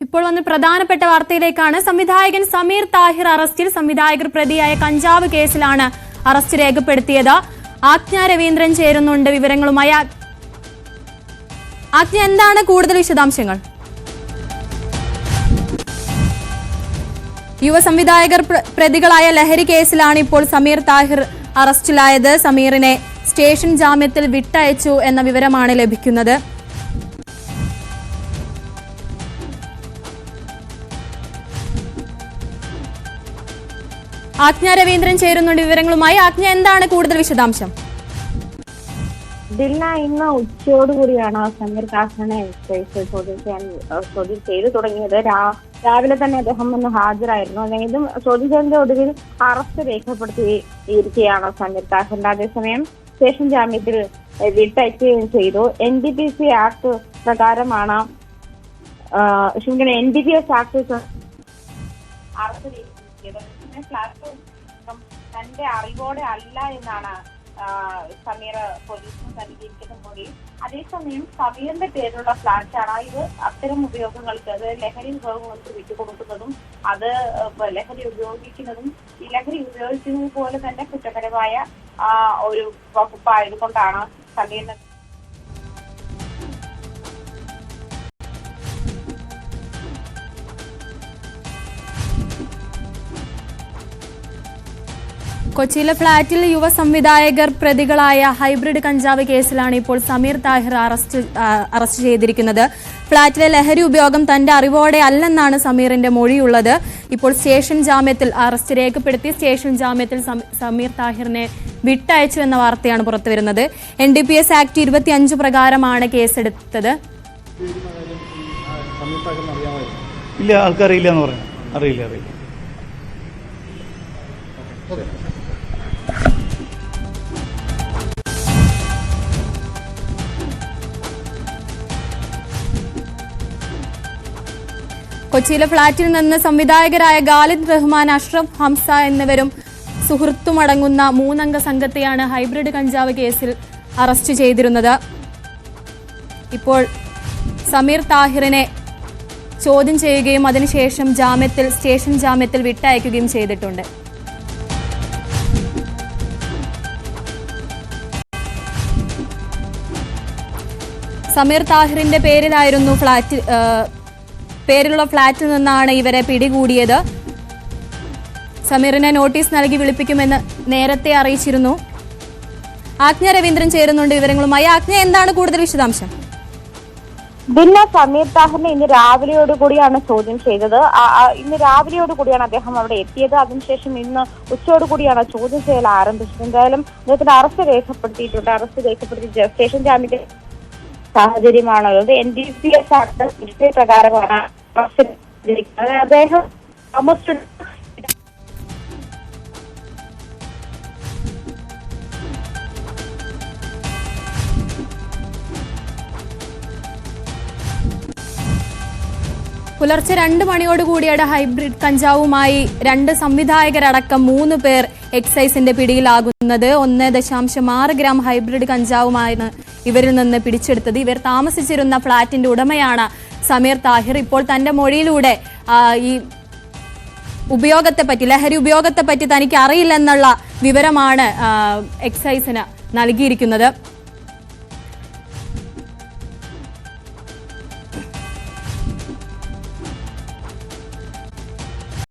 ഇപ്പോൾ വന്ന പ്രധാനപ്പെട്ട വാർത്തയിലേക്കാണ്. സംവിധായകൻ സമീർ താഹിർ അറസ്റ്റിൽ. സംവിധായകർ പ്രതിയായ കഞ്ചാവ് കേസിലാണ് അറസ്റ്റ് രേഖപ്പെടുത്തിയത്. ആജ്ഞ രവീന്ദ്രൻ ചേരുന്നുണ്ട് വിവരങ്ങളുമായി. ആജ്ഞ, എന്താണ് കൂടുതൽ വിശദാംശങ്ങൾ? യുവ സംവിധായകർ പ്രതികളായ ലഹരി കേസിലാണ് ഇപ്പോൾ സമീർ താഹിർ അറസ്റ്റിലായത്. സമീറിനെ സ്റ്റേഷൻ ജാമ്യത്തിൽ വിട്ടയച്ചു എന്ന വിവരമാണ് ലഭിക്കുന്നത്. ആജ്ഞ രവീന്ദ്രൻ ചേരുന്നുണ്ട് വിവരങ്ങളുമായി. ആജ്ഞ, എന്താണ് കൂടുതൽ വിശദാംശം? ദിൽന ഇന്ന് ഉച്ചയോടുകൂടിയാണ് സമീർ താഹിറിനെ ചോദ്യം ചെയ്തു തുടങ്ങിയത്. രാവിലെ തന്നെ അദ്ദേഹം ഇന്ന് ഹാജരായിരുന്നു. അതായത് ചോദ്യം ചെയ്യലിന്റെ ഒടുവിൽ അറസ്റ്റ് രേഖപ്പെടുത്തിയിരിക്കുകയാണ് സമീർ താഹിറിന്റെ. അതേസമയം സ്റ്റേഷൻ ജാമ്യത്തിൽ വിട്ടയക്കുകയും ചെയ്തു. NDPC ആക്ട് പ്രകാരമാണ് NDPS ആക്ട് അറസ്റ്റ് ചെയ്തത്. തന്റെ അറിവോടെ അല്ല എന്നാണ് സമീർ പോലീസിന് നൽകിയിരിക്കുന്ന മൊഴി. അതേസമയം സമീറിന്റെ പേരിലുള്ള ഫ്ലാറ്റാണ് ഇത് അത്തരം ഉപയോഗങ്ങൾക്ക്, അത് ലഹരി ഉപയോഗങ്ങൾക്ക് വിട്ടുകൊടുക്കുന്നതും അത് ലഹരി ഉപയോഗിക്കുന്നതും ഈ ലഹരി ഉപയോഗിക്കുന്നത് പോലെ തന്നെ കുറ്റകരമായ ഒരു വകുപ്പായതുകൊണ്ടാണ് സമീറിന് കൊച്ചിയിലെ ഫ്ളാറ്റിൽ യുവ സംവിധായകർ പ്രതികളായ ഹൈബ്രിഡ് കഞ്ചാവ് കേസിലാണ് ഇപ്പോൾ സമീർ താഹിർ അറസ്റ്റ് ചെയ്തിരിക്കുന്നത്. ഫ്ളാറ്റിലെ ലഹരി ഉപയോഗം തന്റെ അറിവോടെ അല്ലെന്നാണ് സമീറിന്റെ മൊഴിയുള്ളത്. ഇപ്പോൾ സ്റ്റേഷൻ ജാമ്യത്തിൽ അറസ്റ്റ് രേഖപ്പെടുത്തി സ്റ്റേഷൻ ജാമ്യത്തിൽ സമീർ താഹിറിനെ വിട്ടയച്ചു എന്ന വാർത്തയാണ് പുറത്തുവരുന്നത്. NDPS ആക്ട് 25 പ്രകാരമാണ് കേസെടുത്തത്. ഇല്ല, ആൾക്കറിയില്ല എന്ന് പറഞ്ഞു. അറിയില്ല. കൊച്ചിയിലെ ഫ്ളാറ്റിൽ നിന്ന് സംവിധായകരായ ഖാലിദ് റഹ്മാൻ, അഷ്റഫ് ഹംസ എന്നിവരും സുഹൃത്തുമടങ്ങുന്ന 3 അംഗ സംഘത്തെയാണ് ഹൈബ്രിഡ് കഞ്ചാവ് കേസിൽ അറസ്റ്റ് ചെയ്തിരുന്നത്. ഇപ്പോൾ സമീർ താഹിറിനെ ചോദ്യം ചെയ്യുകയും അതിനുശേഷം സ്റ്റേഷൻ ജാമ്യത്തിൽ വിട്ടയക്കുകയും ചെയ്തിട്ടുണ്ട്. സമീർ താഹിറിന്റെ പേരിലുള്ള ഫ്ളാറ്റിൽ നിന്നാണ് ഇവരെ പിടികൂടിയത്. സമീറിനെ നോട്ടീസ് നൽകി വിളിപ്പിക്കുമെന്ന് നേരത്തെ അറിയിച്ചിരുന്നു. ആജ്ഞ രവീന്ദ്രൻ ചേരുന്നുണ്ട് വിവരങ്ങളുമായി. ആജ്ഞ, എന്താണ് കൂടുതൽ വിശദാംശം? ദിൽന, സമീർ താഹിറിനെ ഇന്ന് രാവിലെയോടുകൂടിയാണ് ചോദ്യം ചെയ്തത്. ഇന്ന് രാവിലെയോടുകൂടിയാണ് അദ്ദേഹം അവിടെ എത്തിയത്. അതിനുശേഷം ഇന്ന് ഉച്ചയോടുകൂടിയാണ് ചോദ്യം ചെയ്യൽ ആരംഭിച്ചത്. എന്തായാലും അദ്ദേഹത്തിന്റെ അറസ്റ്റ് രേഖപ്പെടുത്തിയിട്ടുണ്ട്. അറസ്റ്റ് രേഖപ്പെടുത്തി സ്റ്റേഷൻ ജാമ്യത്തിൽ സാഹചര്യമാണുള്ളത്. NDPS ആക്ട് പ്രകാരമാണ് അദ്ദേഹം പുലർച്ചെ 2 മണിയോടുകൂടിയാണ് ഹൈബ്രിഡ് കഞ്ചാവുമായി 2 സംവിധായകരടക്കം 3 പേർ എക്സൈസിന്റെ പിടിയിലാകുന്നത്. 1.6 ഗ്രാം ഹൈബ്രിഡ് കഞ്ചാവുമാണ് ഇവരിൽ നിന്ന് പിടിച്ചെടുത്തത്. ഇവർ താമസിച്ചിരുന്ന ഫ്ളാറ്റിന്റെ ഉടമയാണ് സമീർ താഹിർ. ഇപ്പോൾ തന്റെ മൊഴിയിലൂടെ ഈ ലഹരി ഉപയോഗത്തെപ്പറ്റി തനിക്ക് അറിയില്ലെന്നുള്ള വിവരമാണ് എക്സൈസിന് നൽകിയിരിക്കുന്നത്.